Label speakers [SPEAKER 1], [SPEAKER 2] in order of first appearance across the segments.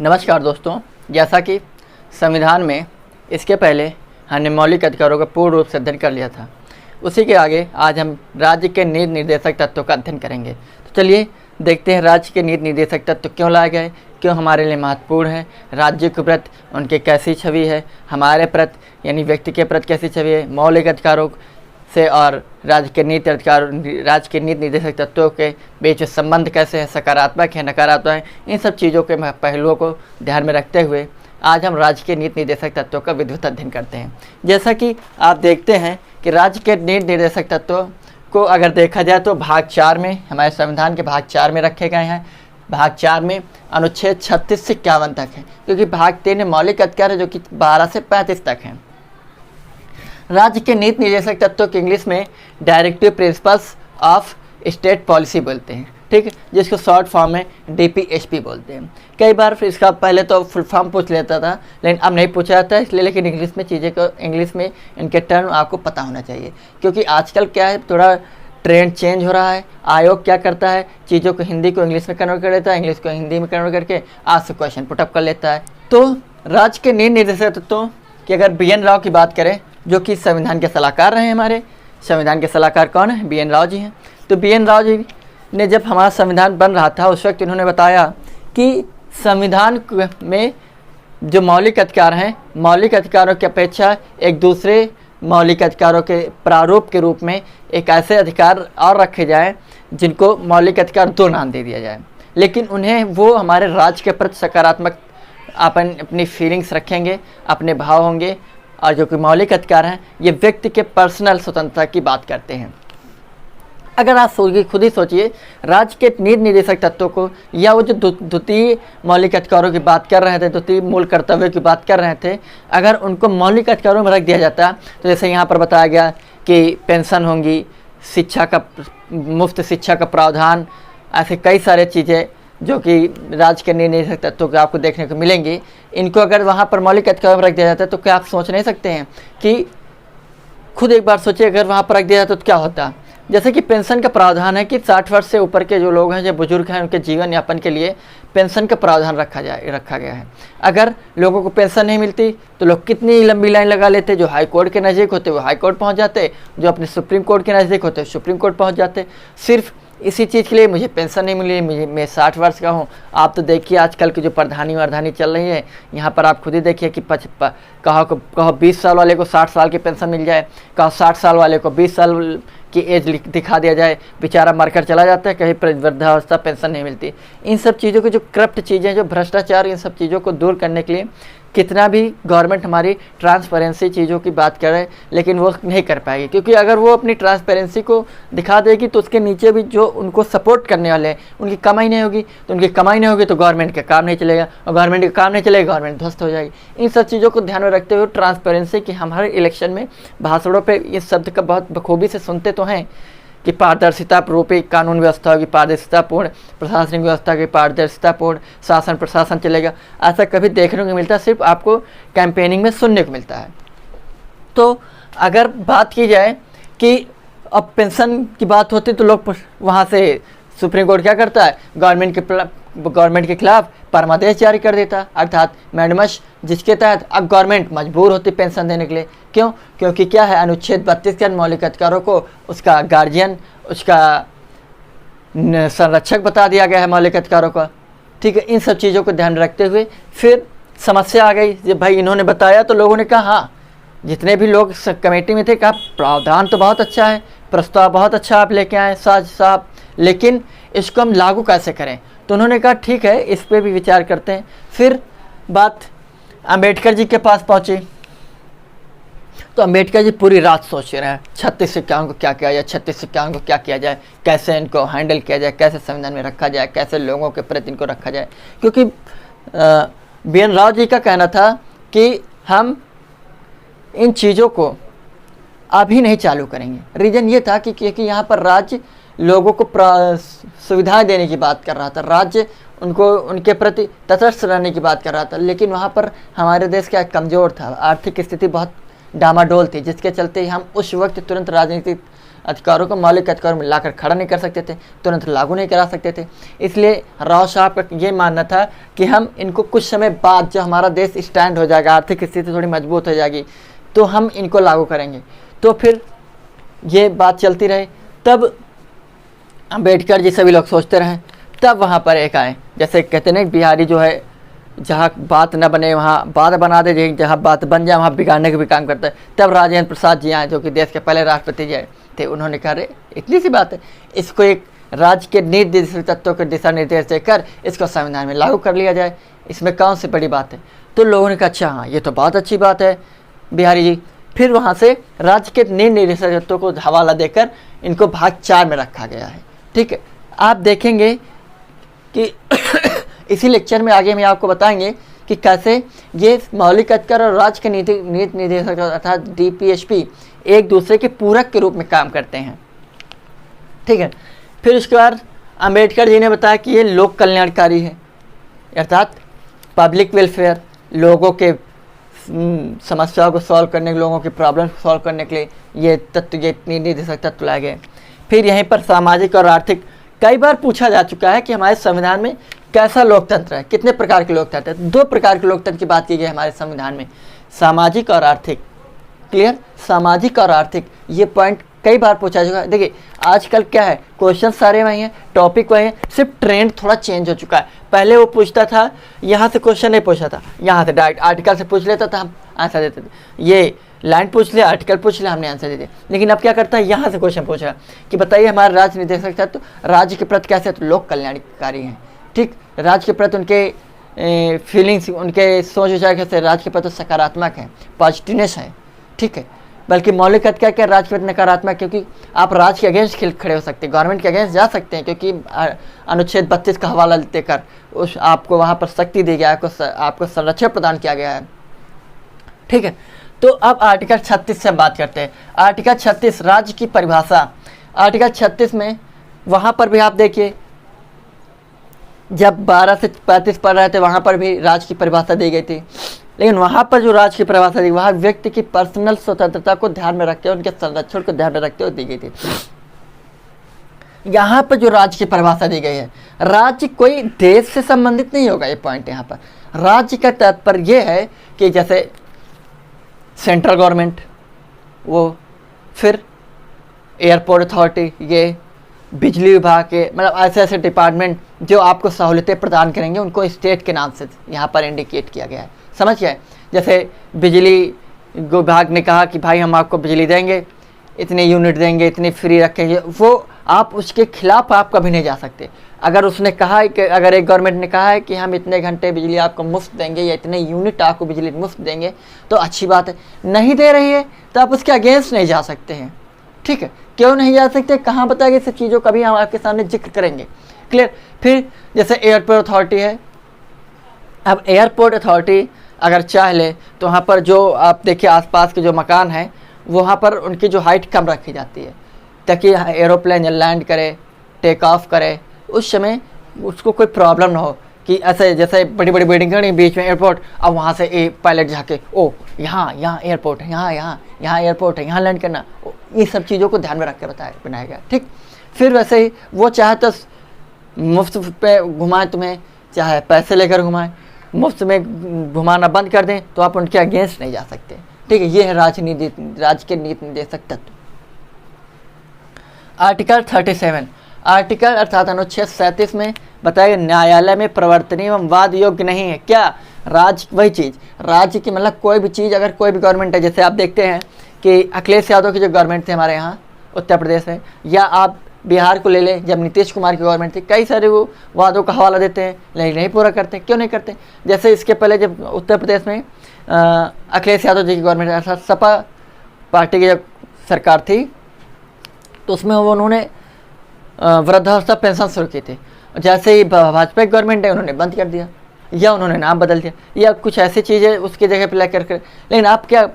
[SPEAKER 1] नमस्कार दोस्तों, जैसा कि संविधान में इसके पहले हमने मौलिक अधिकारों का पूर्ण रूप से अध्ययन कर लिया था, उसी के आगे आज हम राज्य के नीति निर्देशक तत्वों का अध्ययन करेंगे। तो चलिए देखते हैं राज्य के नीति निर्देशक तत्व क्यों लाए गए, क्यों हमारे लिए महत्वपूर्ण है, राज्य के प्रति उनकी कैसी छवि है, हमारे प्रति यानी व्यक्ति के प्रति कैसी छवि है, मौलिक अधिकारों से और राज्य के नीति निर्देशक तत्वों के बीच संबंध कैसे है, सकारात्मक है, नकारात्मक है। इन सब चीज़ों के पहलुओं को ध्यान में रखते हुए आज हम राज्य के नीति निर्देशक तत्वों का विधिवत अध्ययन करते हैं। जैसा कि आप देखते हैं कि राज्य के नीति निर्देशक तत्वों को अगर देखा जाए तो भाग 4 में, हमारे संविधान के भाग 4 में रखे गए हैं। भाग 4 में अनुच्छेद 36 से 51 तक है, क्योंकि भाग 3 में मौलिक अधिकार है जो कि 12 से 35 तक हैं। राज्य के नीति निर्देशक तत्वों के इंग्लिश में directive principles of state policy बोलते हैं, ठीक है, जिसको शॉर्ट फॉर्म में DPSP बोलते हैं। कई बार फिर इसका पहले तो फुल फॉर्म पूछ लेता था, लेकिन अब नहीं पूछा जाता है इसलिए, लेकिन इंग्लिश में इनके टर्म आपको पता होना चाहिए, क्योंकि आजकल क्या है, थोड़ा ट्रेंड चेंज हो रहा है। आयोग क्या करता है, चीज़ों को हिंदी को इंग्लिश में कन्वर्ट कर देता है, इंग्लिश को हिंदी में कन्वर्ट करके आज से क्वेश्चन पुटअप कर लेता है। तो राज्य के नीति निर्देशक तत्वों की अगर BN राव की बात करें, जो कि संविधान के सलाहकार रहे, हमारे संविधान के सलाहकार कौन है, BN राव जी हैं। तो BN राव जी ने जब हमारा संविधान बन रहा था उस वक्त इन्होंने बताया कि संविधान में जो मौलिक अधिकार हैं, मौलिक अधिकारों की अपेक्षा एक दूसरे मौलिक अधिकारों के प्रारूप के रूप में एक ऐसे अधिकार और रखे जाएं जिनको मौलिक अधिकार 2 नाम दे दिया जाए, लेकिन उन्हें वो हमारे राज्य के प्रति सकारात्मक अपनी फीलिंग्स रखेंगे, अपने भाव होंगे, और जो कि मौलिक अधिकार हैं ये व्यक्ति के पर्सनल स्वतंत्रता की बात करते हैं। अगर आप खुद ही सोचिए, राज्य के नीति निर्देशक तत्वों को या वो जो द्वितीय मौलिक अधिकारों की बात कर रहे थे, द्वितीय मूल कर्तव्यों की बात कर रहे थे, अगर उनको मौलिक अधिकारों में रख दिया जाता तो जैसे यहाँ पर बताया गया कि पेंशन होंगी, शिक्षा का मुफ्त शिक्षा का प्रावधान, ऐसे कई सारे चीज़ें जो कि राज्य के नीति निर्देशक तत्वों को आपको देखने को मिलेंगी, इनको अगर वहाँ पर मौलिक अधिकारों में रख दिया जाता है तो क्या आप सोच नहीं सकते हैं कि खुद एक बार सोचिए अगर वहाँ पर रख दिया जाता तो क्या होता। जैसे कि पेंशन का प्रावधान है कि 60 वर्ष से ऊपर के जो लोग हैं, जो बुजुर्ग हैं, उनके जीवन यापन के लिए पेंशन का प्रावधान रखा गया है। अगर लोगों को पेंशन नहीं मिलती तो लोग कितनी लंबी लाइन लगा लेते, जो हाई कोर्ट के नज़दीक होते वो हाई कोर्ट पहुँच जाते, जो अपने सुप्रीम कोर्ट के नज़दीक होते सुप्रीम कोर्ट पहुँच जाते, सिर्फ इसी चीज़ के लिए मुझे पेंशन नहीं मिली, मैं 60 वर्ष का हूँ। आप तो देखिए आजकल की जो प्रधानी चल रही है, यहाँ पर आप खुद ही देखिए कि कहो 20 साल वाले को 60 साल की पेंशन मिल जाए, कहो 60 साल वाले को 20 साल की एज दिखा दिया जाए, बेचारा मरकर चला जाता है, कहीं वृद्धावस्था पेंशन नहीं मिलती। इन सब चीज़ों की जो करप्ट चीज़ें, जो भ्रष्टाचार, इन सब चीज़ों को दूर करने के लिए कितना भी गवर्नमेंट हमारी ट्रांसपेरेंसी चीज़ों की बात करे, लेकिन वो नहीं कर पाएगी, क्योंकि अगर वो अपनी ट्रांसपेरेंसी को दिखा देगी तो उसके नीचे भी जो उनको सपोर्ट करने वाले हैं उनकी कमाई नहीं होगी, तो उनकी कमाई नहीं होगी तो गवर्नमेंट का काम नहीं चलेगा, और गवर्नमेंट का काम नहीं चलेगा, गवर्नमेंट ध्वस्त हो जाएगी। इन सब चीज़ों को ध्यान में रखते हुए ट्रांसपेरेंसी की हमारे इलेक्शन में भाषणों पर इस शब्द का बहुत बखूबी से सुनते तो हैं कि पारदर्शिता रूपी कानून व्यवस्था होगी, पारदर्शितापूर्ण प्रशासनिक व्यवस्था की, पारदर्शितापूर्ण शासन प्रशासन चलेगा। ऐसा कभी देखने को मिलता है, सिर्फ आपको कैंपेनिंग में सुनने को मिलता है। तो अगर बात की जाए कि अब पेंशन की बात होती तो लोग वहाँ से सुप्रीम कोर्ट क्या करता है, गवर्नमेंट के खिलाफ परमादेश जारी कर देता, अर्थात मैंडमस, जिसके तहत अब गवर्नमेंट मजबूर होती पेंशन देने के लिए। क्यों? क्योंकि क्या है, अनुच्छेद 32 के मौलिक अधिकारों को उसका गार्जियन, उसका संरक्षक बता दिया गया है मौलिक अधिकारों का, ठीक है। इन सब चीज़ों को ध्यान रखते हुए फिर समस्या आ गई, जब भाई इन्होंने बताया तो लोगों ने कहा, हाँ, जितने भी लोग कमेटी में थे, कहा प्रावधान तो बहुत अच्छा है, प्रस्ताव बहुत अच्छा आप लेके आए साहब, लेकिन इसको हम लागू कैसे करें। तो उन्होंने कहा ठीक है, इस पर भी विचार करते हैं। फिर बात अंबेडकर जी के पास पहुंची, तो अंबेडकर जी पूरी रात सोच रहे हैं 36 सिक्काओं को क्या किया जाए, 36 सिक्काओं को क्या किया जाए, कैसे इनको हैंडल किया जाए, कैसे संविधान में रखा जाए, कैसे लोगों के प्रति इनको रखा जाए। क्योंकि BN राव जी का कहना था कि हम इन चीज़ों को अभी नहीं चालू करेंगे। रीज़न ये था कि क्योंकि यहाँ पर राज्य लोगों को सुविधाएं देने की बात कर रहा था, राज्य उनको उनके प्रति तटस्थ रहने की बात कर रहा था, लेकिन वहाँ पर हमारे देश का कमज़ोर था, आर्थिक स्थिति बहुत डामाडोल थी, जिसके चलते हम उस वक्त तुरंत अधिकारों को मौलिक अधिकारों में लाकर खड़ा नहीं कर सकते थे, तुरंत लागू नहीं करा सकते थे। इसलिए राव साहब का ये मानना था कि हम इनको कुछ समय बाद, जब हमारा देश स्टैंड हो जाएगा, आर्थिक स्थिति थोड़ी मजबूत हो जाएगी, तो हम इनको लागू करेंगे। तो फिर ये बात चलती रही। तब अम्बेडकर जी सभी लोग सोचते रहे। तब वहाँ पर एक आए, जैसे कहते नहीं, बिहारी जो है जहाँ बात न बने वहाँ बात बना दे, जहाँ बात बन जाए वहाँ बिगाड़ने का भी काम करता है। तब राजेंद्र प्रसाद जी आए, जो कि देश के पहले राष्ट्रपति जी थे। उन्होंने कहा, अरे इतनी सी बात है, इसको एक राज्य के नीति तत्वों के दिशा निर्देश देकर इसको संविधान में लागू कर लिया जाए, इसमें कौन सी बड़ी बात है। तो लोगों ने कहा, अच्छा हाँ, ये तो बहुत अच्छी बात है बिहारी जी। फिर वहाँ से राज्य के नीति निर्देशक तत्वों को हवाला देकर इनको भाग 4 में रखा गया है। ठीक है, आप देखेंगे कि इसी लेक्चर में आगे हम आपको बताएंगे कि कैसे ये मौलिक अधिकार और राज्य के नीति निर्देशक अर्थात DPSP एक दूसरे के पूरक के रूप में काम करते हैं। ठीक है, फिर उसके बाद अम्बेडकर जी ने बताया कि ये लोक कल्याणकारी है, अर्थात पब्लिक वेलफेयर, लोगों के समस्याओं को सॉल्व करने, लोगों की प्रॉब्लम को सॉल्व करने के लिए ये तत्व, ये निर्देशक तत्व लाए गए। फिर यहीं पर सामाजिक और आर्थिक, कई बार पूछा जा चुका है कि हमारे संविधान में कैसा लोकतंत्र है, कितने प्रकार के लोकतंत्र है। 2 प्रकार के लोकतंत्र की बात की गई हमारे संविधान में, सामाजिक और आर्थिक। क्लियर, सामाजिक और आर्थिक, ये पॉइंट कई बार पूछा चुका है। देखिए आजकल क्या है, क्वेश्चन सारे वही हैं, टॉपिक वही है, सिर्फ ट्रेंड थोड़ा चेंज हो चुका है। पहले वो पूछता था, यहाँ से क्वेश्चन नहीं पूछा था, यहाँ से डायरेक्ट आर्टिकल से पूछ लेता था, हम आंसर देते थे। ये लाइन पूछ लिया, आर्टिकल पूछ लिया, हमने आंसर दे दिया। लेकिन अब क्या करता है, यहाँ से क्वेश्चन पूछ रहा कि बताइए हमारे राज्य निर्देशक तत्व राज्य के प्रति कैसे, तो लोक कल्याणकारी हैं। ठीक, राज्य के प्रति उनके फीलिंग्स, उनके सोच विचार कैसे राज्य के प्रति सकारात्मक है, पॉजिटिवनेस है। ठीक है, बल्कि मौलिक अधिकार क्या, राज्य के प्रति नकारात्मक, क्योंकि आप राज्य के अगेंस्ट खड़े हो सकते हैं, गवर्नमेंट के अगेंस्ट जा सकते हैं, क्योंकि अनुच्छेद 32 का हवाला देकर उस आपको वहाँ पर शक्ति दी गया है, आपको संरक्षण प्रदान किया गया है। ठीक है, तो अब आर्टिकल 36 से हम बात करते हैं। आर्टिकल 36 राज्य की परिभाषा। आर्टिकल 36 में वहाँ पर भी आप देखिए, जब 12 से 35 पढ़ रहे थे वहाँ पर भी राज्य की परिभाषा दी गई थी, लेकिन वहाँ पर जो राज्य की परिभाषा दी, वहाँ व्यक्ति की पर्सनल स्वतंत्रता को ध्यान में रखते हुए, उनके संरक्षण को ध्यान में रखते हुए दी गई थी। यहाँ पर जो राज्य की परिभाषा दी गई है, राज्य कोई देश से संबंधित नहीं होगा। ये पॉइंट यहाँ पर राज्य का तात्पर्य यह है कि जैसे सेंट्रल गवर्नमेंट, वो फिर एयरपोर्ट अथॉरिटी, ये बिजली विभाग के, मतलब ऐसे ऐसे डिपार्टमेंट जो आपको सहूलियतें प्रदान करेंगे, उनको स्टेट के नाम से यहाँ पर इंडिकेट किया गया है। समझ गए, जैसे बिजली विभाग ने कहा कि भाई हम आपको बिजली देंगे, इतने यूनिट देंगे, इतनी फ्री रखेंगे, वो आप उसके खिलाफ आप कभी नहीं जा सकते। अगर उसने कहा है कि, अगर एक गवर्नमेंट ने कहा है कि हम इतने घंटे बिजली आपको मुफ्त देंगे या इतने यूनिट आपको बिजली मुफ्त देंगे, तो अच्छी बात है। नहीं दे रही है तो आप उसके अगेंस्ट नहीं जा सकते हैं। ठीक है, क्यों नहीं जा सकते, कहाँ बताएंगे, सब चीज़ों का भी हम आपके सामने जिक्र करेंगे। क्लियर। फिर जैसे एयरपोर्ट अथॉरिटी है, अब एयरपोर्ट अथॉरिटी अगर चाह ले तो वहाँ पर जो आप देखिए आसपास के जो मकान हैं, वहाँ पर उनकी जो हाइट कम रखी जाती है, ताकि एरोप्लेन जब लैंड करे, टेक ऑफ करे, उस समय उसको कोई प्रॉब्लम ना हो कि ऐसे जैसे बड़ी बड़ी बिल्डिंग खड़ी बीच में एयरपोर्ट, अब वहाँ से पायलट जाके ओ यहाँ एयरपोर्ट है, यहाँ एयरपोर्ट है, यहाँ लैंड करना, ये सब चीज़ों को ध्यान में रख के बनाया गया। ठीक। फिर वैसे ही वो चाहे तो मुफ्त पे घुमाएं तुम्हें, चाहे पैसे लेकर घुमाएं, मुफ्त में घुमाना बंद कर दें तो आप उनके अगेंस्ट नहीं जा सकते। ठीक है, ये है राज्य के नीति निर्देशक तत्व। आर्टिकल 37, आर्टिकल अर्थात अनुच्छेद 37 में बताया न्यायालय में प्रवर्तनीय एवं वाद योग्य नहीं है। क्या? राज्य, वही चीज़, राज्य की मतलब कोई भी चीज़, अगर कोई भी गवर्नमेंट है, जैसे आप देखते हैं कि अखिलेश यादव की जो गवर्नमेंट थी हमारे यहाँ उत्तर प्रदेश में, या आप बिहार को ले लें, जब नीतीश कुमार की गवर्नमेंट थी, कई सारे वो वादों का हवाला देते हैं लेकिन नहीं पूरा करते। क्यों नहीं करते? जैसे इसके पहले जब उत्तर प्रदेश में अखिलेश यादव जी की गवर्नमेंट अर्थात सपा पार्टी की जब सरकार थी, तो उसमें वो उन्होंने वृद्धावस्था पेंशन शुरू की थी। जैसे ही भाजपा की गवर्नमेंट है, उन्होंने बंद कर दिया या उन्होंने नाम बदल दिया या कुछ ऐसी चीज़ें उसकी जगह पर लेकर कर। लेकिन आप क्या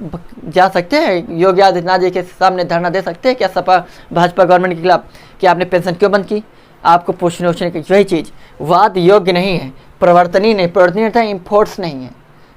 [SPEAKER 1] जा सकते हैं योगी आदित्यनाथ जी के सामने धरना दे सकते हैं क्या सपा भाजपा गवर्नमेंट के खिलाफ कि आपने पेंशन क्यों बंद की? आपको पूछने उछने की वही चीज़, वाद योग्य नहीं है, प्रवर्तनीय नहीं, प्रवर्तनीय था इम्पोर्ट्स नहीं है।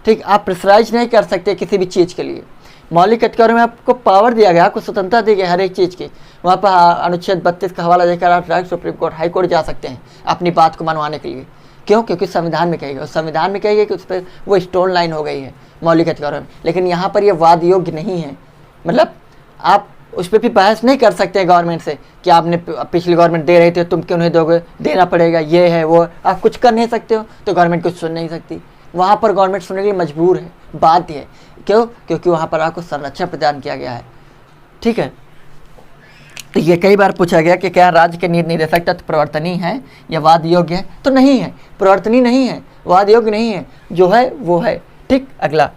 [SPEAKER 1] ठीक, आप प्रेशराइज नहीं कर सकते किसी भी चीज़ के लिए। मौलिक अधिकारों में आपको पावर दिया गया, आपको स्वतंत्रता दी गई हर एक चीज़ की। वहाँ पर अनुच्छेद 32 का हवाला देकर आप direct supreme court, high court जा सकते हैं अपनी बात को मनवाने के लिए। क्यों? क्योंकि संविधान में कही गई, और संविधान में कही गई कि उस पर वो स्टोन लाइन हो गई है मौलिक अधिकारों में। लेकिन यहाँ पर ये वाद योग्य नहीं है, मतलब आप उस पर भी बहस नहीं कर सकते गवर्नमेंट से कि आपने पिछली गवर्नमेंट दे रही थी तुम क्यों नहीं दोगे, देना पड़ेगा, ये है वो, आप कुछ कर नहीं सकते हो तो गवर्नमेंट कुछ सुन नहीं सकती। वहाँ पर गवर्नमेंट सुनने के लिए मजबूर है, बाध्य है। क्यों? क्योंकि वहाँ पर आपको संरक्षण प्रदान किया गया है। ठीक है, तो ये कई बार पूछा गया कि क्या राज्य के नीति निर्देशक तत्व प्रवर्तनीय है या वाद योग्य है? तो नहीं है, प्रवर्तनीय नहीं है, वाद योग्य नहीं है, जो है वो है। ठीक, अगला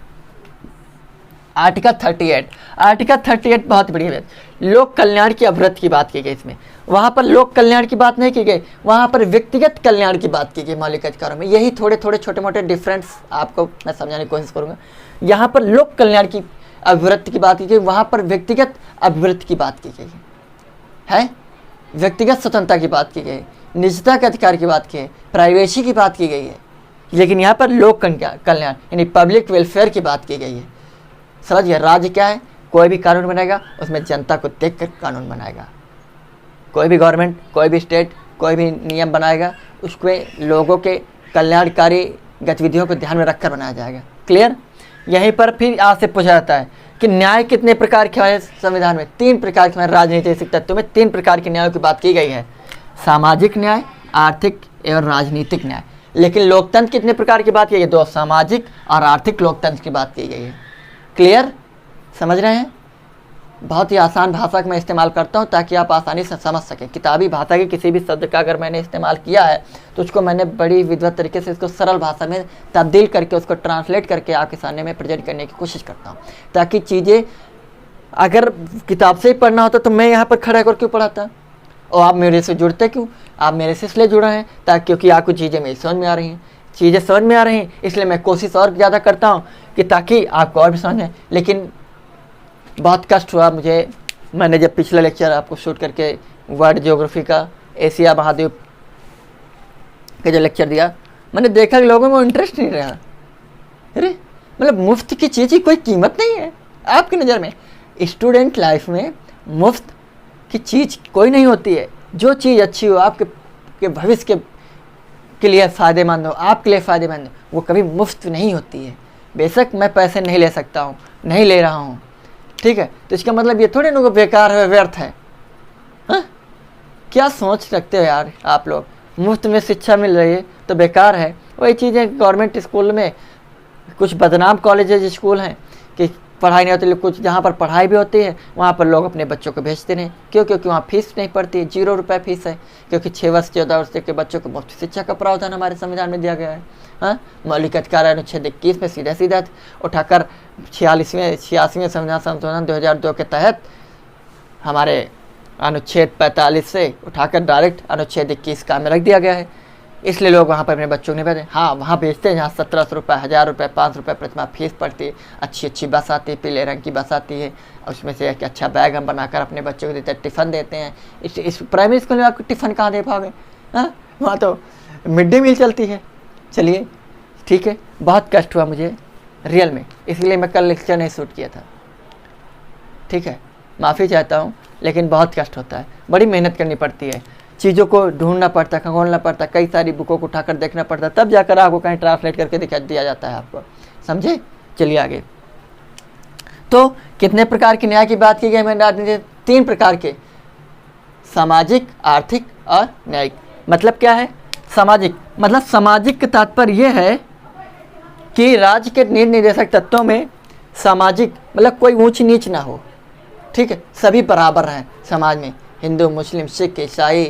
[SPEAKER 1] आर्टिकल 38। आर्टिकल 38 बहुत बढ़िया है। लोक कल्याण की अभिवृद्धि की बात की गई इसमें। वहाँ पर लोक कल्याण की बात नहीं की गई, वहाँ पर व्यक्तिगत कल्याण की बात की गई मौलिक अधिकारों में। यही थोड़े थोड़े छोटे मोटे डिफरेंस आपको मैं समझाने की कोशिश करूँगा। यहाँ पर लोक कल्याण की अभिवृद्धि की बात की गई, वहाँ पर व्यक्तिगत अभिवृद्धि की बात की गई है। व्यक्तिगत स्वतंत्रता की बात की गई, निजता के अधिकार की बात की है, प्राइवेसी की बात की गई है। लेकिन यहाँ पर लोक कल्याण यानी पब्लिक वेलफेयर की बात की गई है। समझिए, राज्य क्या है? कोई भी कानून बनाएगा उसमें जनता को देखकर कानून बनाएगा। कोई भी गवर्नमेंट, कोई भी स्टेट, कोई भी नियम बनाएगा उसमें लोगों के कल्याणकारी गतिविधियों को ध्यान में रखकर बनाया जाएगा। क्लियर? यहीं पर फिर आज से पूछा जाता है कि न्याय कितने प्रकार के हैं संविधान में? 3 प्रकार के। राजनीतिक तत्वों में 3 प्रकार के न्यायों की बात की गई है, सामाजिक न्याय, आर्थिक एवं राजनीतिक न्याय। लेकिन लोकतंत्र कितने प्रकार की बात की गई? 2, सामाजिक और आर्थिक लोकतंत्र की बात की गई है। क्लियर? समझ रहे हैं? बहुत ही आसान भाषा का मैं इस्तेमाल करता हूं ताकि आप आसानी से समझ सकें। किताबी भाषा के किसी भी शब्द का अगर मैंने इस्तेमाल किया है तो उसको मैंने बड़ी विद्वत तरीके से इसको सरल भाषा में तब्दील करके उसको ट्रांसलेट करके आपके सामने में प्रेजेंट करने की कोशिश करता हूं, ताकि चीज़ें अगर किताब से ही पढ़ना होता तो मैं यहाँ पर खड़ा होकर क्यों पढ़ाता, और आप मेरे से जुड़ते क्यों? आप मेरे से इसलिए जुड़े हैं ताकि क्योंकि आपको चीज़ें मेरी समझ में आ रही हैं, चीज़ें समझ में आ रही हैं, इसलिए मैं कोशिश और ज़्यादा करता हूँ कि ताकि आपको और भी समझ में। लेकिन बहुत कष्ट हुआ मुझे, मैंने जब पिछला लेक्चर आपको शूट करके वर्ल्ड ज्योग्राफी का, एशिया महाद्वीप का जो लेक्चर दिया, मैंने देखा कि लोगों में इंटरेस्ट नहीं रहा। अरे मतलब मुफ्त की चीज़ की कोई कीमत नहीं है आपकी नज़र में। स्टूडेंट लाइफ में मुफ्त की चीज़ कोई नहीं होती है। जो चीज़ अच्छी हो, आपके भविष्य के लिए फ़ायदेमंद हो, आपके लिए फ़ायदेमंद हो, वो कभी मुफ्त नहीं होती है। बेशक मैं पैसे नहीं ले सकता हूँ, नहीं ले रहा हूँ, ठीक है, तो इसका मतलब ये थोड़े ना बेकार है, व्यर्थ है। हाँ? क्या सोच रखते हो यार आप लोग? मुफ्त में शिक्षा मिल रही है तो बेकार है। वही चीज़ें गवर्नमेंट स्कूल में, कुछ बदनाम कॉलेजेस स्कूल हैं कि पढ़ाई नहीं होती, कुछ जहाँ पर पढ़ाई भी होती है वहाँ पर लोग अपने बच्चों को भेजते नहीं। क्यों? क्योंकि वहाँ फीस नहीं पड़ती है, 0 रुपये फीस है। क्योंकि 6 वर्ष 14 वर्ष के बच्चों को मुफ्त शिक्षा का प्रावधान हमारे संविधान में दिया गया है। हाँ, मौलिक अधिकार अनुच्छेद 21 में सीधा सीधा उठाकर 86वें संविधान संशोधन 2002 के तहत हमारे अनुच्छेद 45 से उठाकर डायरेक्ट अनुच्छेद 21 काम में रख दिया गया है। इसलिए लोग वहाँ पर अपने बच्चों को नहीं भेजते। हाँ, वहाँ भेजते हैं जहाँ 1700 रुपये, 1000 रुपये, 500 रुपये प्रतिमाह फीस पड़ती है। अच्छी बस आती है, पीले रंग की बस आती है, उसमें से एक अच्छा बैग हम बनाकर अपने बच्चों को देते हैं, टिफ़न देते हैं। इस प्राइमरी स्कूल में आपको टिफ़न कहाँ दे पाओगे? हाँ, वहाँ तो मिड डे मील चलती है। चलिए ठीक है, बहुत कष्ट हुआ मुझे रियल में, इसलिए मैं कल लेक्चर नहीं शूट किया था। ठीक है, माफ़ी चाहता हूँ, लेकिन बहुत कष्ट होता है, बड़ी मेहनत करनी पड़ती है, चीज़ों को ढूंढना पड़ता है, खंगोलना पड़ता है, कई सारी बुकों को उठाकर देखना पड़ता है, तब जाकर आपको कहीं ट्रांसलेट करके दिखा दिया जाता है आपको। समझे? चलिए आगे। तो कितने प्रकार के न्याय की बात की गई? मैंने आपने 3 प्रकार के, सामाजिक, आर्थिक और न्यायिक। मतलब क्या है सामाजिक? मतलब सामाजिक का तात्पर्य यह है कि राज्य के नीति निर्देशक तत्वों में सामाजिक मतलब कोई ऊंच नीच ना हो। ठीक है, सभी बराबर हैं समाज में, हिंदू, मुस्लिम, सिख, ईसाई,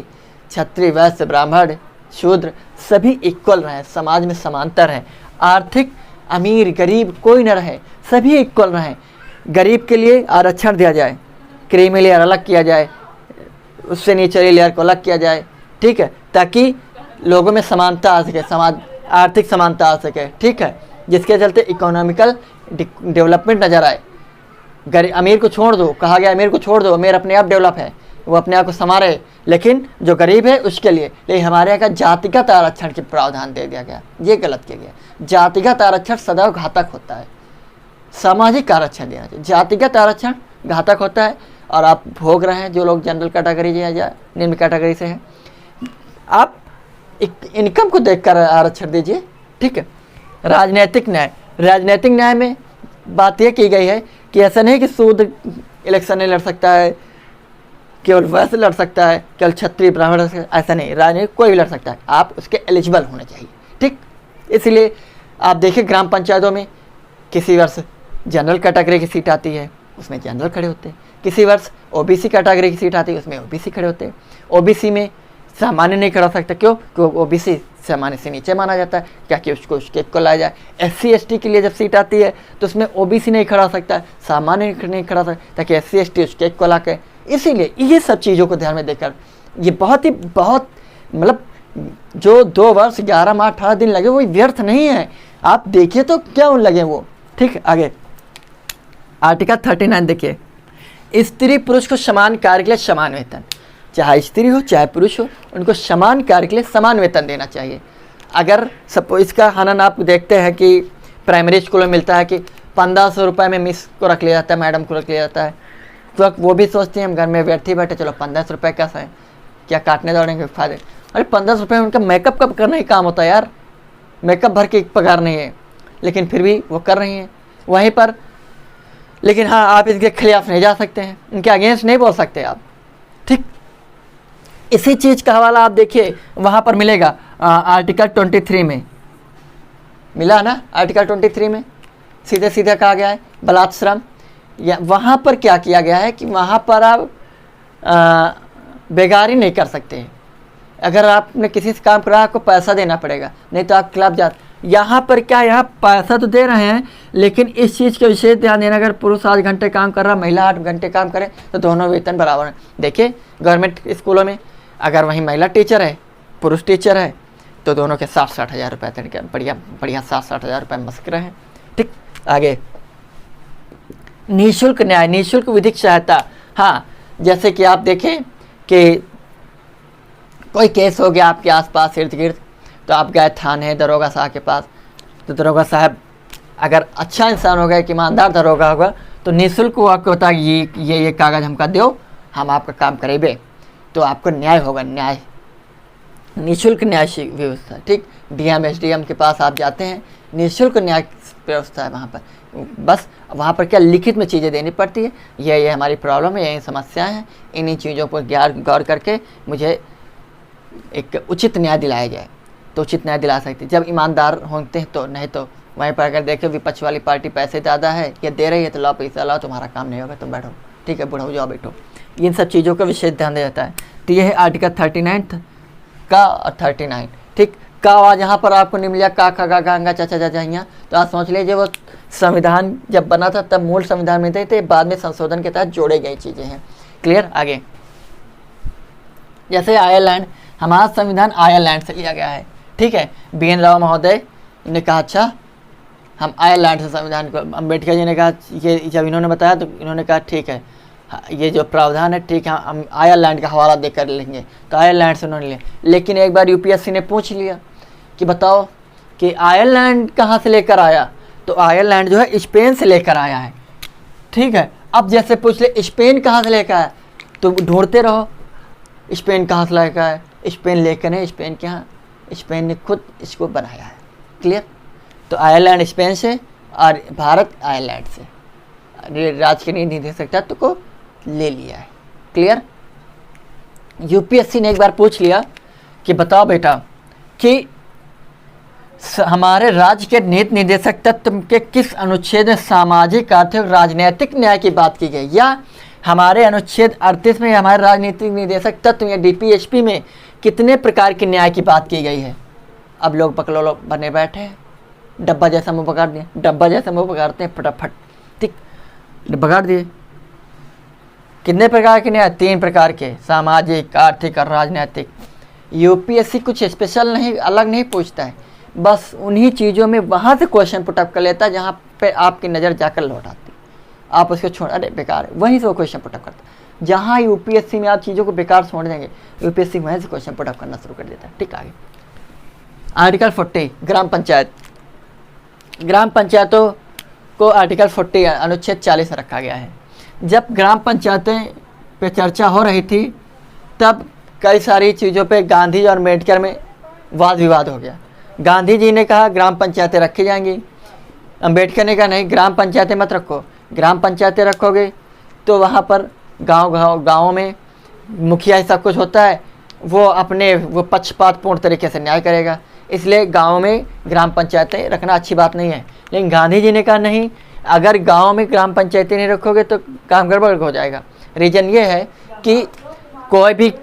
[SPEAKER 1] क्षत्रिय, वैश्य, ब्राह्मण, शूद्र, सभी इक्वल रहें, समाज में समांतर है। आर्थिक, अमीर गरीब कोई न रहे, सभी इक्वल रहें। गरीब के लिए आरक्षण दिया जाए, क्रीमी लेयर अलग किया जाए, उससे नीचे लेयर को अलग किया जाए। ठीक है, ताकि लोगों में समानता आ सके, समाज आर्थिक समानता आ सके। ठीक है, जिसके चलते इकोनॉमिकल डेवलपमेंट नज़र आए। अमीर को छोड़ दो, कहा गया अमीर को छोड़ दो, अमीर अपने आप डेवलप है, वो अपने आप को संभाले, लेकिन जो गरीब है उसके लिए। लेकिन हमारे यहाँ का जातिगत आरक्षण के प्रावधान दे दिया गया, ये गलत किया गया। जातिगत आरक्षण सदैव घातक होता है। सामाजिक आरक्षण देना चाहिए। जातिगत आरक्षण घातक होता है और आप भोग रहे हैं, जो लोग जनरल कैटेगरी या निम्न कैटेगरी से हैं। आप इनकम को देखकर आरक्षण दीजिए, ठीक है। राजनीतिक न्याय, राजनीतिक न्याय में बात यह की गई है कि ऐसा नहीं कि सूद इलेक्शन नहीं लड़ सकता है, केवल वैसे लड़ सकता है, केवल क्षत्रिय ब्राह्मण, ऐसा नहीं, राजनीतिक कोई भी लड़ सकता है, आप उसके एलिजिबल होने चाहिए, ठीक। इसलिए आप देखिए ग्राम पंचायतों में किसी वर्ष जनरल कैटेगरी की सीट आती है, उसमें जनरल खड़े होते हैं, किसी वर्ष ओबीसी कैटेगरी की सीट आती है, उसमें ओबीसी खड़े होते हैं। ओबीसी में सामान्य नहीं खड़ा सकता, क्यों? क्योंकि ओबीसी सामान्य से नीचे माना जाता है, क्या कि उसको उसके को लाया जाए। एससी एसटी के लिए जब सीट आती है तो उसमें ओबीसी नहीं खड़ा सकता है, सामान्य नहीं खड़ा सकता, ताकि एससी एसटी उसके को ला के। इसीलिए ये सब चीज़ों को ध्यान में देकर ये बहुत मतलब जो 2 वर्ष 11 माह 18 दिन लगे वो व्यर्थ नहीं है। आप देखिए तो क्या लगे वो, ठीक। आगे आर्टिकल 39 देखिए, स्त्री पुरुष को समान कार्य के लिए समान वेतन, चाहे स्त्री हो चाहे पुरुष हो, उनको समान कार्य के लिए समान वेतन देना चाहिए। अगर सपोज इसका हनन आप देखते हैं कि प्राइमरी स्कूल में मिलता है कि 1500 रुपये में मिस को रख लिया जाता है, मैडम को रख लिया जाता है, तो वो भी सोचते हैं हम घर में बैठे बैठे चलो 1500 रुपये कैसा है, क्या काटने दौड़ेंगे फायदे। अरे 1500 रुपये में उनका मेकअप कब करना ही काम होता है यार, मेकअप भर के पगार नहीं है, लेकिन फिर भी वो कर रही हैं वहीं पर। लेकिन हाँ, आप इनके खिलाफ नहीं जा सकते हैं, इनके अगेंस्ट नहीं बोल सकते आप, ठीक। इसी चीज़ का हवाला आप देखिए वहाँ पर मिलेगा आर्टिकल 23 में, मिला ना आर्टिकल 23 में, सीधे सीधे कहा गया है बलात्श्रम। या वहाँ पर क्या किया गया है कि वहाँ पर आप बेगारी नहीं कर सकते, अगर आपने किसी से काम करा आपको पैसा देना पड़ेगा, नहीं तो आप खिलाफ जाते। यहाँ पर क्या, यहाँ पैसा तो दे रहे हैं, लेकिन इस चीज़ के विशेष ध्यान देना, अगर पुरुष 8 घंटे काम कर रहा, महिला 8 घंटे काम करे तो दोनों वेतन बराबर है। देखिए गवर्नमेंट स्कूलों में अगर वहीं महिला टीचर है पुरुष टीचर है तो दोनों के 60-60 हज़ार रुपये तरीके बढ़िया 60-60 हज़ार रुपये मस्क रहे हैं, ठीक। आगे निःशुल्क न्याय, निःशुल्क विधिक सहायता। हाँ, जैसे कि आप देखें कि कोई केस हो गया आपके आसपास इर्द गिर्द, तो आप गए थाने दरोगा साहब के पास, तो दरोगा साहब अगर अच्छा इंसान होगा, एक ईमानदार दरोगा होगा, तो निःशुल्क वो आपको बता ये कागज़ हमका दो, हम आपका काम करेंगे, तो आपको न्याय होगा। न्याय, निःशुल्क न्याय व्यवस्था, ठीक। डीएम एसडीएम के पास आप जाते हैं, निःशुल्क न्याय व्यवस्था है वहाँ पर। बस वहाँ पर क्या लिखित में चीज़ें देनी पड़ती है, ये हमारी प्रॉब्लम है, ये समस्याएं हैं, इन्हीं चीज़ों पर गौर करके मुझे एक उचित न्याय दिलाया जाए, तो उचित न्याय दिला सकती है जब ईमानदार होते हैं। तो नहीं तो वहीं पर अगर देखें विपक्ष वाली पार्टी पैसे ज़्यादा है, ये दे रही है, तो लाओ पैसा लाओ, तुम्हारा काम नहीं होगा, तुम बैठो, ठीक है, बुढ़ाओ जाओ बैठो। इन सब चीज़ों का विशेष ध्यान दिया जाता है। तो ये है आर्टिकल 39 का और 39, ठीक। का आवाज़ यहाँ पर आपको नहीं मिला, का खा गा गांगा चाचा चाचा यहाँ, तो आप समझ लीजिए वो संविधान जब बना था तब मूल संविधान में थे, बाद में संशोधन के तहत जोड़े गई चीज़ें हैं। क्लियर। आगे जैसे आयरलैंड, हमारा संविधान आयरलैंड से लिया गया है, ठीक है। BN राव महोदय ने कहा अच्छा हम आयरलैंड से संविधान को, अम्बेडकर जी ने कहा, ये जब इन्होंने बताया तो इन्होंने कहा ठीक है, ये जो प्रावधान है ठीक है, हम आयरलैंड का हवाला देकर लेंगे, तो आयरलैंड से उन्होंने लिया। लेकिन एक बार UPSC ने पूछ लिया कि बताओ कि आयरलैंड कहाँ से लेकर आया, तो आयरलैंड जो है स्पेन से लेकर आया है, ठीक है। अब जैसे पूछ ले स्पेन कहाँ से लेकर आया, तो ढूंढते रहो स्पेन कहाँ से लेकर आया, स्पेन लेकर नहीं, स्पेन के यहाँ स्पेन ने खुद इसको बनाया है। क्लियर। तो आयरलैंड स्पेन से और भारत आयरलैंड से राजकीय निदेशक तत्व को ले लिया है। क्लियर। UPSC ने एक बार पूछ लिया कि बताओ बेटा कि हमारे राज्य के नीति निर्देशक तत्व के किस अनुच्छेद में सामाजिक आर्थिक राजनीतिक न्याय की बात की गई, या हमारे अनुच्छेद 38 में हमारे राजनीतिक निर्देशक तत्व या DPSP में कितने प्रकार के न्याय की बात की गई है। अब लोग पकड़ो बने बैठे हैं, डब्बा जैसा मुँह पकड़ दिए, डब्बा जैसा मुँह पकड़ते हैं फटाफट, ठीक, पकड़ दिए। कितने प्रकार के न्याय? 3 प्रकार के, सामाजिक आर्थिक और राजनीतिक। UPSC कुछ स्पेशल नहीं, अलग नहीं पूछता है, बस उन्हीं चीज़ों में वहाँ से क्वेश्चन पुटअप कर लेता है जहाँ पे आपकी नज़र जाकर लौट आती, आप उसको छोड़, अरे बेकार है, वहीं से वो क्वेश्चन पुटअप करता है। जहाँ UPSC में आप चीज़ों को बेकार छोड़ देंगे, UPSC वहीं से क्वेश्चन पुटअप करना शुरू कर देता है। ठीक, आगे आर्टिकल 40 ग्राम पंचायत। ग्राम पंचायतों को आर्टिकल 40 अनुच्छेद 40 रखा गया है। जब ग्राम पंचायतें पे चर्चा हो रही थी तब कई सारी चीज़ों पे गांधी और अम्बेडकर में वाद विवाद हो गया। गांधी जी ने कहा ग्राम पंचायतें रखी जाएंगी, अम्बेडकर ने कहा नहीं, ग्राम पंचायतें मत रखो, ग्राम पंचायतें रखोगे तो वहाँ पर गाँव में मुखिया ही सब कुछ होता है, वो पक्षपातपूर्ण तरीके से न्याय करेगा, इसलिए गाँव में ग्राम पंचायतें रखना अच्छी बात नहीं है। लेकिन गांधी जी ने कहा नहीं, अगर गांव में ग्राम पंचायतें नहीं रखोगे तो काम गड़बड़ हो जाएगा। रीज़न ये है कि कोई भी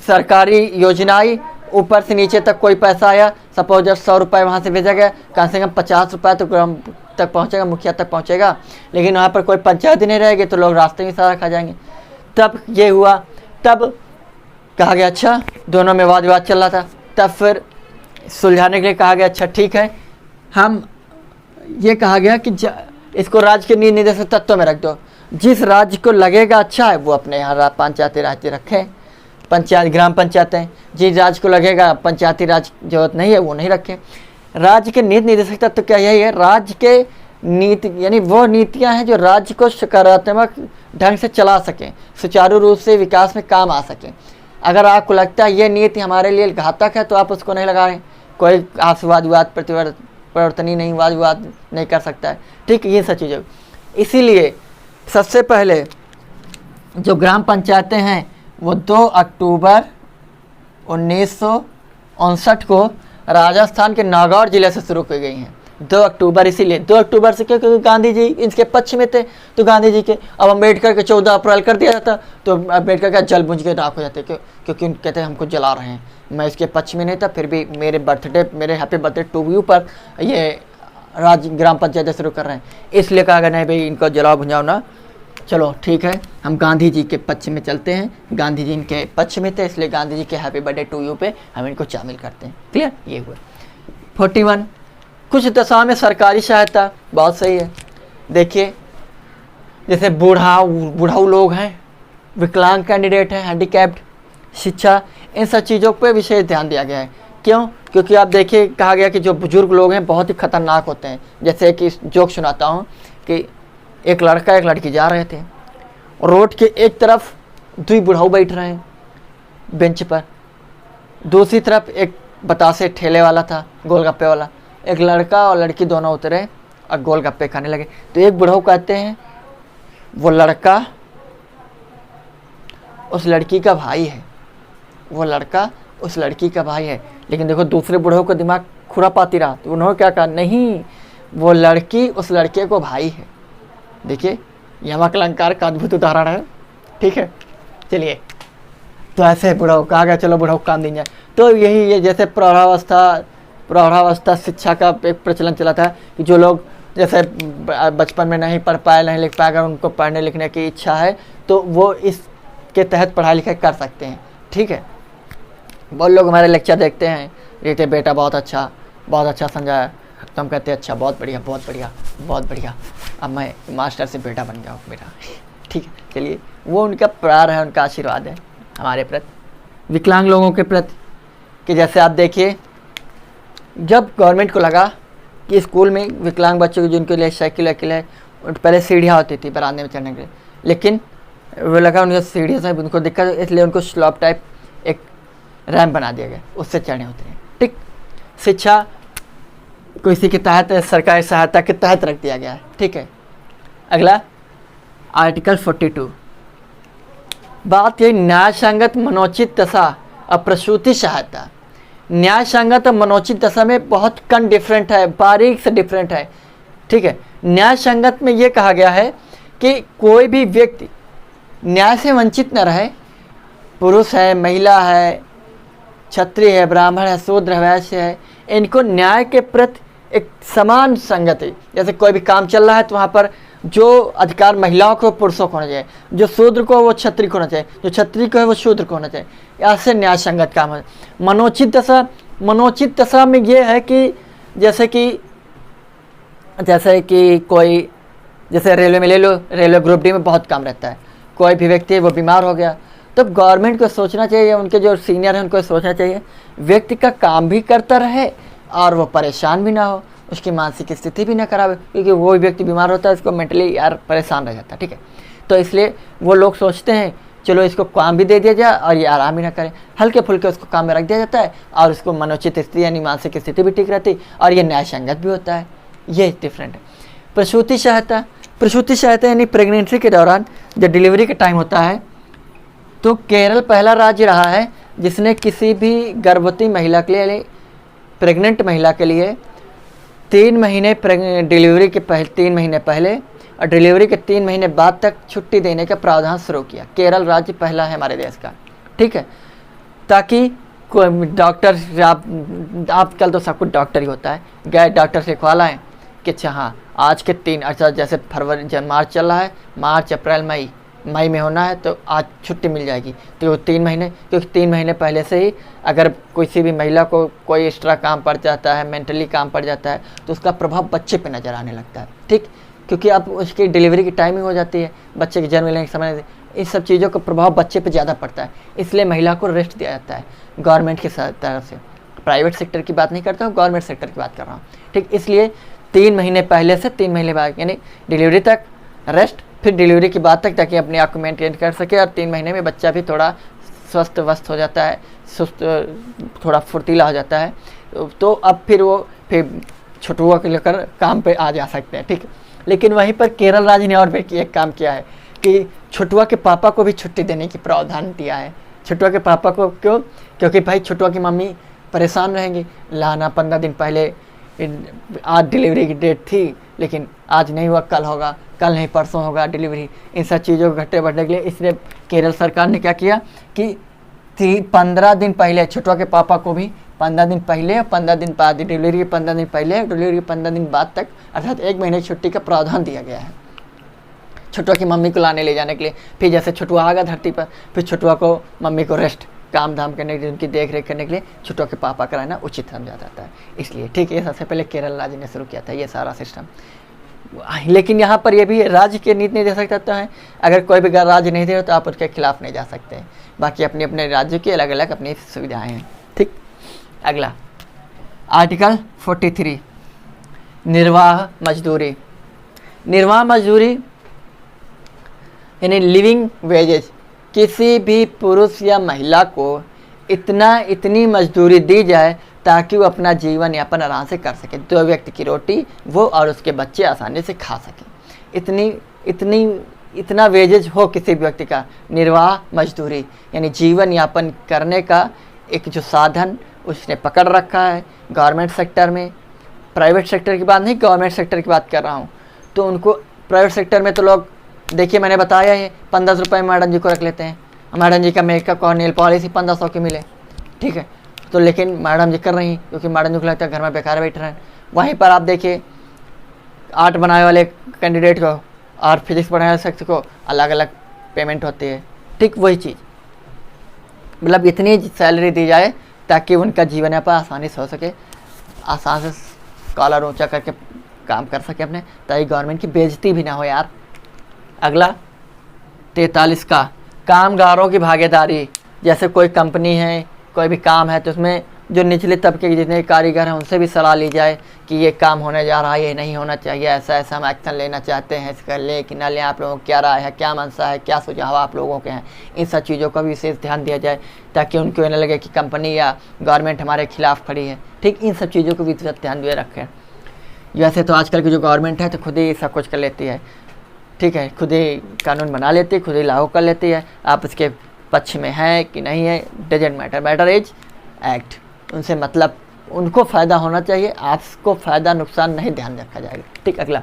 [SPEAKER 1] सरकारी योजनाएं ऊपर से नीचे तक कोई पैसा आया, सपोज जब 100 रुपये वहाँ से भेजा गया, कम से कम 50 रुपये तो ग्राम तक पहुँचेगा, मुखिया तक पहुँचेगा, लेकिन वहाँ पर कोई पंचायत ही नहीं रहेगी तो लोग रास्ते में सारा खा जाएंगे। तब ये हुआ, तब कहा गया अच्छा, दोनों में वाद विवाद चल रहा था, तब फिर सुलझाने के लिए कहा गया अच्छा ठीक है, हम ये कहा गया कि इसको राज्य के निर्देशक तत्व में रख दो, जिस राज्य को लगेगा अच्छा है वो अपने यहाँ पंचायती राज रखें, पंचायत ग्राम पंचायतें, जिस राज्य को लगेगा पंचायती राज जरूरत नहीं है वो नहीं रखें। राज्य के नीति निर्देशक तत्व क्या यही है, राज्य के नीति यानी वो नीतियाँ हैं जो राज्य को सकारात्मक ढंग से चला सकें, सुचारू रूप से विकास में काम आ सकें। अगर आपको लगता है ये नीति हमारे लिए घातक है तो आप उसको नहीं लगा रहे, कोई आपसे वाद विवाद परिवर्तन ही नहीं, वाद विवाद नहीं कर सकता है, ठीक, ये सब चीज़ें। इसीलिए सबसे पहले जो ग्राम पंचायतें हैं वो 2 अक्टूबर 1959 को राजस्थान के नागौर जिले से शुरू की गई हैं। 2 अक्टूबर, इसीलिए 2 अक्टूबर से क्यों, क्योंकि गांधी जी इनके पक्ष में थे, तो गांधी जी के, अब अम्बेडकर के 14 अप्रैल कर दिया जाता तो अम्बेडकर का जल बुझ के राख हो जाते, क्योंकि कहते हैं हमको जला रहे हैं, मैं इसके पक्ष में नहीं था, फिर भी मेरे हैप्पी बर्थडे टू यू पर ये राज्य ग्राम पंचायतें शुरू कर रहे हैं, इसलिए कहा गया नहीं भाई इनको जलाओ भुंजाओ ना, चलो ठीक है, हम गांधी जी के पक्ष में चलते हैं, गांधी जी इनके पक्ष में थे, इसलिए गांधी जी के हैप्पी बर्थडे टू यू पे हम इनको शामिल करते हैं। क्लियर, ये हुआ। 41, कुछ दशा में सरकारी सहायता, बहुत सही है। देखिए जैसे बूढ़ाऊ लोग हैं, विकलांग कैंडिडेट हैं, हैंडीकैप्ड, शिक्षा, इन सब चीज़ों पे विशेष ध्यान दिया गया है। क्यों? क्योंकि आप देखिए कहा गया कि जो बुजुर्ग लोग हैं बहुत ही खतरनाक होते हैं। जैसे कि जोक सुनाता हूँ कि एक लड़का एक लड़की जा रहे थे, रोड के एक तरफ 2 बुढ़ाऊ बैठ रहे हैं बेंच पर, दूसरी तरफ एक बतासे ठेले वाला था, गोलगप्पे वाला, एक लड़का और लड़की दोनों उतरे और गोलगप्पे खाने लगे। तो एक बुढ़ाऊ कहते हैं वो लड़का उस लड़की का भाई है, वो लड़का उस लड़की का भाई है। लेकिन देखो दूसरे बुढ़ाऊ का दिमाग खुरापाती रहा, तो उन्होंने क्या कहा, नहीं वो लड़की उस लड़के को भाई है। देखिए यमक अलंकार का अद्भुत उदाहरण है, ठीक है। चलिए, तो ऐसे बुढ़ाऊ कहा गया, चलो बुढ़ाऊ काम दी जाए। तो यही ये जैसे प्रौढ़ावस्था शिक्षा का एक प्रचलन चला था कि जो लोग जैसे बचपन में नहीं पढ़ पाए, नहीं लिख पाए, अगर उनको पढ़ने लिखने की इच्छा है तो वो इसके तहत पढ़ाई लिखाई कर सकते हैं, ठीक है। बहुत लोग हमारे लेक्चर देखते हैं, कहते बेटा बहुत अच्छा समझाया, तो हम कहते हैं अच्छा बहुत बढ़िया बहुत बढ़िया बहुत बढ़िया, अब मैं मास्टर से बेटा बन गया हूँ बेटा, ठीक है। चलिए, वो उनका प्यार है, उनका आशीर्वाद है हमारे प्रति। विकलांग लोगों के प्रति कि जैसे आप देखिए, जब गवर्नमेंट को लगा कि स्कूल में विकलांग बच्चों की जिनके लिए साइकिल वाइकिल है, पहले सीढ़ियाँ होती थी बरामदे में चढ़ने के लिए, लेकिन वो लगा उनकी सीढ़ियों से उनको दिक्कत, इसलिए उनको स्लॉप टाइप एक रैम्प बना दिया गया, उससे चढ़ने होते हैं, ठीक। शिक्षा को इसी के तहत सरकारी सहायता के तहत रख दिया गया है, ठीक है। अगला आर्टिकल 42, बात ये न्याय संगत मनोचित दशा और प्रसूति सहायता। न्याय संगत और मनोचित दशा में बहुत कम डिफरेंट है, बारीक से डिफरेंट है, ठीक है। न्याय संगत में ये कहा गया है कि कोई भी व्यक्ति न्याय से वंचित न रहे, पुरुष है, महिला है, क्षत्रिय है, ब्राह्मण है, शूद्र है, वैश्य है, इनको न्याय के प्रति एक समान संगति, जैसे कोई भी काम चल रहा है तो वहाँ पर जो अधिकार महिलाओं को पुरुषों को होना चाहिए, जो शूद्र को वो क्षत्रिय को होना चाहिए, जो क्षत्रिय को है वो शूद्र को होना चाहिए, ऐसे न्याय संगत काम है। मनोचित दशा में ये है कि जैसे कि कोई, जैसे रेलवे में ले लो, रेलवे ग्रुप डी में बहुत काम रहता है, कोई भी व्यक्ति वो बीमार हो गया, तो गवर्नमेंट को सोचना चाहिए, उनके जो सीनियर हैं उनको सोचना चाहिए व्यक्ति का काम भी करता रहे और वो परेशान भी ना हो, उसकी मानसिक स्थिति भी ना खराब है, क्योंकि वो व्यक्ति बीमार होता है, उसको मेंटली यार परेशान रह जाता है। ठीक है, तो इसलिए वो लोग सोचते हैं चलो इसको काम भी दे दिया जाए और ये आराम ही ना करे, हल्के फुल्के उसको काम में रख दिया जाता है और उसको मनोचित स्थिति यानी मानसिक स्थिति भी ठीक रहती और ये न्याय संगत भी होता है। ये डिफरेंट है। प्रसूति सहायता यानी प्रेगनेंसी के दौरान जब डिलीवरी का टाइम होता है, तो केरल पहला राज्य रहा है जिसने किसी भी गर्भवती महिला के लिए, प्रेग्नेंट महिला के लिए 3 महीने डिलीवरी के 3 महीने पहले और डिलीवरी के 3 महीने बाद तक छुट्टी देने का प्रावधान शुरू किया। केरल राज्य पहला है हमारे देश का। ठीक है, ताकि कोई डॉक्टर, आजकल तो सब कुछ डॉक्टर ही होता है, गए डॉक्टर से लिखवा लाएँ कि अच्छा हाँ आज के 3, अच्छा जैसे फरवरी जब मार्च चल रहा है, मार्च अप्रैल मई में होना है तो आज छुट्टी मिल जाएगी। तो वो 3 महीने, क्योंकि 3 महीने पहले से ही अगर किसी भी महिला को कोई एक्स्ट्रा काम पड़ जाता है, मेंटली काम पड़ जाता है, तो उसका प्रभाव बच्चे पे नज़र आने लगता है। ठीक, क्योंकि अब उसकी डिलीवरी की टाइमिंग हो जाती है, बच्चे के जन्म लेने के समय, इस सब चीज़ों का प्रभाव बच्चे पे ज़्यादा पड़ता है, इसलिए महिला को रेस्ट दिया जाता है गवर्नमेंट की तरफ से। प्राइवेट सेक्टर की बात नहीं करता हूँ, गवर्नमेंट सेक्टर की बात कर रहा हूँ। ठीक, इसलिए 3 महीने पहले से 3 महीने बाद यानी डिलीवरी तक रेस्ट, फिर डिलीवरी के बाद तक, ताकि अपने आप को मेंटेन कर सके और 3 महीने में बच्चा भी थोड़ा स्वस्थ वस्त हो जाता है, सुस्त, थोड़ा फुर्तीला हो जाता है, तो अब फिर वो फिर छुटुआ के लेकर काम पे आ जा सकते हैं। ठीक, लेकिन वहीं पर केरल राज्य ने और भी एक काम किया है कि छुटुआ के पापा को भी छुट्टी देने की प्रावधान दिया है। छुटुआ के पापा को क्यों? क्योंकि भाई छुटुआ की मम्मी परेशान रहेंगी, लाना 15 दिन पहले, आज डिलीवरी की डेट थी लेकिन आज नहीं हुआ, कल होगा, कल नहीं परसों होगा डिलीवरी, इन सब चीज़ों को घट्टे बढ़ने के लिए इसलिए केरल सरकार ने क्या किया कि 15 दिन पहले छुटुआ के पापा को भी 15 दिन पहले और 15 दिन बाद, डिलीवरी के 15 दिन पहले और डिलीवरी के 15 दिन बाद तक, अर्थात 1 महीने की छुट्टी का प्रावधान दिया गया है छुटुआ की मम्मी को लाने ले जाने के लिए। फिर जैसे छुटुआ आ गया धरती पर, फिर छुटुआ को मम्मी को रेस्ट, काम धाम करने के लिए, उनकी देख रेख करने के लिए छुटुआ के पापा कराना उचित समझा जाता है। इसलिए ठीक है, सबसे पहले केरल राज्य ने शुरू किया था ये सारा सिस्टम। लेकिन यहाँ पर ये भी राज्य के नीति निर्देशक तत्व हैं, अगर कोई भी राज्य नहीं दे रहा तो आप उसके खिलाफ नहीं जा सकते। बाकी अपने अपने राज्यों की अलग अलग अपनी सुविधाएं हैं। ठीक, अगला आर्टिकल 43 निर्वाह मजदूरी यानी लिविंग वेजेज। किसी भी पुरुष या महिला को इतनी मजदूरी दी जाए ताकि वो अपना जीवन यापन आराम से कर सके, 2 व्यक्ति की रोटी वो और उसके बच्चे आसानी से खा सकें। इतना वेजेज हो किसी भी व्यक्ति का। निर्वाह मजदूरी यानी जीवन यापन करने का एक जो साधन उसने पकड़ रखा है गवर्नमेंट सेक्टर में। प्राइवेट सेक्टर की बात नहीं, गवर्नमेंट सेक्टर की बात कर रहा हूँ। तो उनको प्राइवेट सेक्टर में तो लोग, देखिए मैंने बताया है 1500 रुपये मैडम जी को रख लेते हैं, मैडम जी का मेकअप और नेल पॉलिश 1500 की मिले। ठीक है, तो लेकिन मैडम जी कर रही हैं क्योंकि मैडम जी को लगता है घर में बेकार बैठ रहे हैं। वहीं पर आप देखिए आर्ट बनाने वाले कैंडिडेट को और फिजिक्स पढ़ाने वाले शख्स को अलग अलग पेमेंट होती है। ठीक वही चीज़, मतलब इतनी सैलरी दी जाए ताकि उनका जीवन यापन आसानी से हो सके, आसान से कॉलर ऊँचा करके काम कर सके अपने, ताकि गवर्नमेंट की बेइज्जती भी ना हो यार। अगला 43 का कामगारों की भागीदारी। जैसे कोई कंपनी है, कोई भी काम है, तो उसमें जो निचले तबके के जितने कारीगर हैं उनसे भी सलाह ली जाए कि ये काम होने जा रहा है, ये नहीं होना चाहिए, ऐसा ऐसा हम एक्शन लेना चाहते हैं, इसका ले कि ना ले, आप लोगों को क्या राय है, क्या मनसा है, क्या सुझाव आप लोगों के हैं। इन सब चीज़ों का भी विशेष ध्यान दिया जाए ताकि उनको ये न लगे कि कंपनी या गवर्नमेंट हमारे खिलाफ खड़ी है। ठीक, इन सब चीज़ों को भी ध्यान दिए रखें। वैसे तो आजकल की जो गवर्नमेंट है तो खुद ही सब कुछ कर लेती है। ठीक है, खुद ही कानून बना लेती है, खुद ही लागू कर लेती है। आप इसके पक्ष में है कि नहीं है, doesn't matter, matter is act. उनसे मतलब उनको फ़ायदा होना चाहिए, आपको फ़ायदा नुकसान नहीं ध्यान रखा जाएगा। ठीक, अगला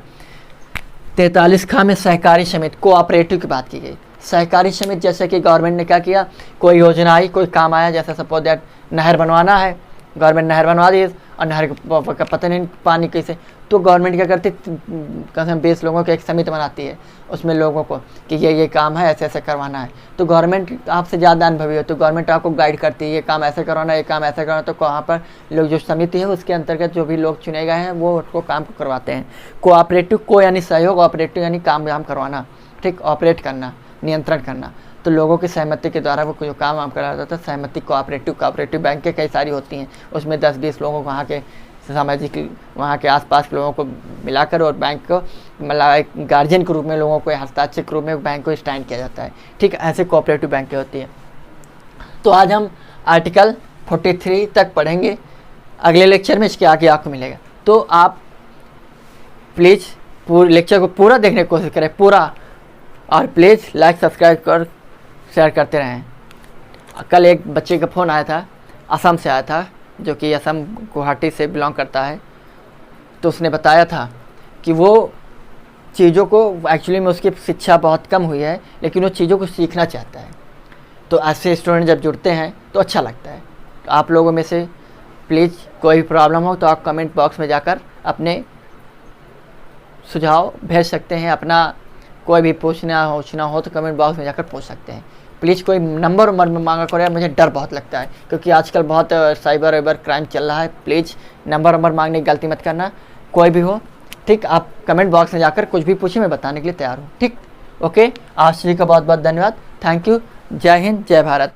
[SPEAKER 1] 43 खा में सहकारी समिति कोऑपरेटिव की बात की गई। सहकारी समिति जैसे कि गवर्नमेंट ने क्या किया, कोई योजना आई, कोई काम आया, जैसे सपोज दैट नहर बनवाना है, गवर्नमेंट नहर बनवा दी और नहर का पता नहीं पानी कैसे, तो गवर्नमेंट क्या करती, कम से कम 20 लोगों की एक समिति बनाती है, उसमें लोगों को कि ये काम है, ऐसे ऐसे करवाना है। तो गवर्नमेंट आपसे ज़्यादा अनुभवी है तो गवर्नमेंट आपको गाइड करती है, ये काम ऐसे करवाना है, ये काम ऐसे करवाना। तो वहाँ पर लोग जो समिति है उसके अंतर्गत जो भी लोग चुने गए हैं वो उसको काम को करवाते हैं। कोऑपरेटिव को यानी सहयोग, ऑपरेटिव यानी काम करवाना। ठीक, ऑपरेट करना, नियंत्रण करना। तो लोगों की सहमति के द्वारा वो जो काम करा जाता है, सहमति कोऑपरेटिव बैंक के कई सारी होती हैं, उसमें 10-20 लोगों को वहाँ के सामाजिक वहाँ के आसपास के लोगों को मिलाकर और बैंक को मतलब एक गार्जियन के रूप में लोगों को हस्ताक्षर के रूप में बैंक को स्टैंड किया जाता है। ठीक, ऐसे कोऑपरेटिव बैंकें होती है। तो आज हम आर्टिकल 43 तक पढ़ेंगे, अगले लेक्चर में इसके आगे आपको मिलेगा। तो आप प्लीज़ पूरे लेक्चर को पूरा देखने की कोशिश करें, पूरा, और प्लीज़ लाइक सब्सक्राइब कर शेयर करते रहें। कल एक बच्चे का फ़ोन आया था, असम से आया था, जो कि असम गुवाहाटी से बिलोंग करता है। तो उसने बताया था कि वो चीज़ों को एक्चुअली में उसकी शिक्षा बहुत कम हुई है, लेकिन वो चीज़ों को सीखना चाहता है। तो ऐसे स्टूडेंट जब जुड़ते हैं तो अच्छा लगता है। तो आप लोगों में से प्लीज़ कोई भी प्रॉब्लम हो तो आप कमेंट बॉक्स में जाकर अपने सुझाव भेज सकते हैं। अपना कोई भी पूछना हो तो कमेंट बॉक्स में जाकर पूछ सकते हैं। प्लीज़ कोई नंबर मांगा करो यार, मुझे डर बहुत लगता है क्योंकि आजकल बहुत साइबर वाइबर क्राइम चल रहा है। प्लीज़ नंबर मांगने की गलती मत करना, कोई भी हो। ठीक, आप कमेंट बॉक्स में जाकर कुछ भी पूछिए, मैं बताने के लिए तैयार हूँ। ठीक, ओके, आप सभी का बहुत बहुत धन्यवाद। Thank you. जय हिंद, जय भारत।